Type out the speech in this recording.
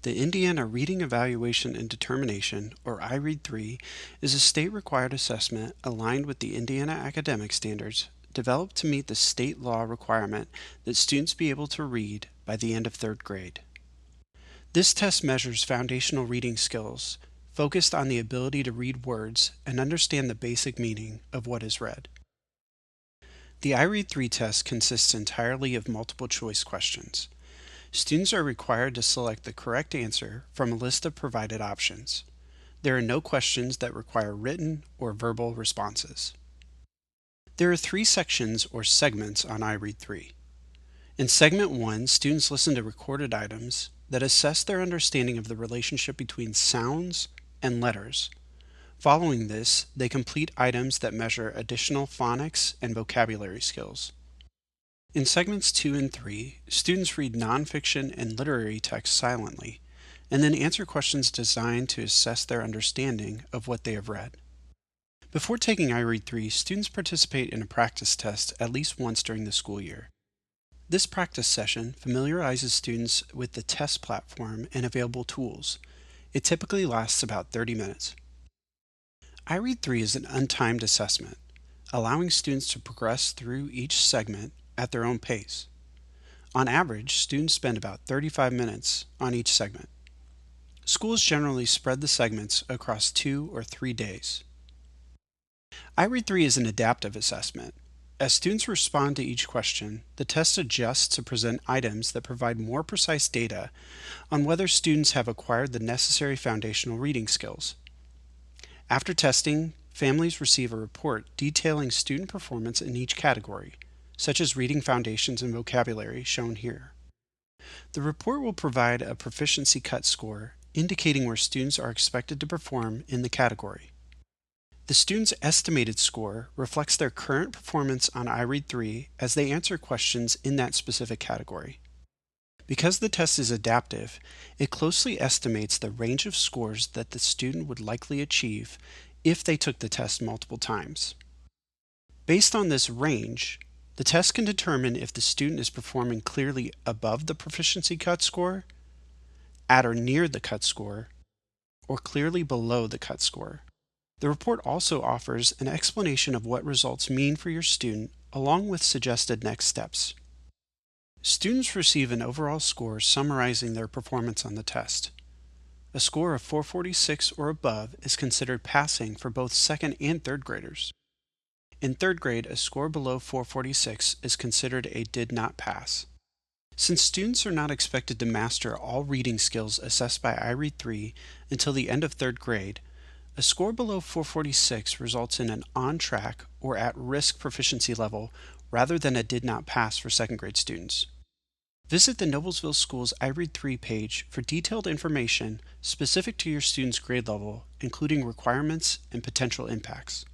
The Indiana Reading Evaluation and Determination, or IREAD 3, is a state-required assessment aligned with the Indiana academic standards developed to meet the state law requirement that students be able to read by the end of third grade. This test measures foundational reading skills, focused on the ability to read words and understand the basic meaning of what is read. The IREAD 3 test consists entirely of multiple choice questions. Students are required to select the correct answer from a list of provided options. There are no questions that require written or verbal responses. There are 3 sections or segments on IREAD 3. In Segment 1, students listen to recorded items that assess their understanding of the relationship between sounds and letters. Following this, they complete items that measure additional phonics and vocabulary skills. In Segments 2 and 3, students read nonfiction and literary text silently, and then answer questions designed to assess their understanding of what they have read. Before taking IREAD 3, students participate in a practice test at least once during the school year. This practice session familiarizes students with the test platform and available tools. It typically lasts about 30 minutes. IREAD 3 is an untimed assessment, allowing students to progress through each segment at their own pace. On average, students spend about 35 minutes on each segment. Schools generally spread the segments across 2 or 3 days. IREAD 3 is an adaptive assessment. As students respond to each question, the test adjusts to present items that provide more precise data on whether students have acquired the necessary foundational reading skills. After testing, families receive a report detailing student performance in each category, such as reading foundations and vocabulary, shown here. The report will provide a proficiency cut score indicating where students are expected to perform in the category. The student's estimated score reflects their current performance on IREAD 3 as they answer questions in that specific category. Because the test is adaptive, it closely estimates the range of scores that the student would likely achieve if they took the test multiple times. Based on this range, the test can determine if the student is performing clearly above the proficiency cut score, at or near the cut score, or clearly below the cut score. The report also offers an explanation of what results mean for your student, along with suggested next steps. Students receive an overall score summarizing their performance on the test. A score of 446 or above is considered passing for both second and third graders. In third grade, a score below 446 is considered a did not pass. Since students are not expected to master all reading skills assessed by IREAD 3 until the end of third grade, a score below 446 results in an on-track or at-risk proficiency level rather than a did not pass for second grade students. Visit the Noblesville Schools IREAD 3 page for detailed information specific to your student's grade level, including requirements and potential impacts.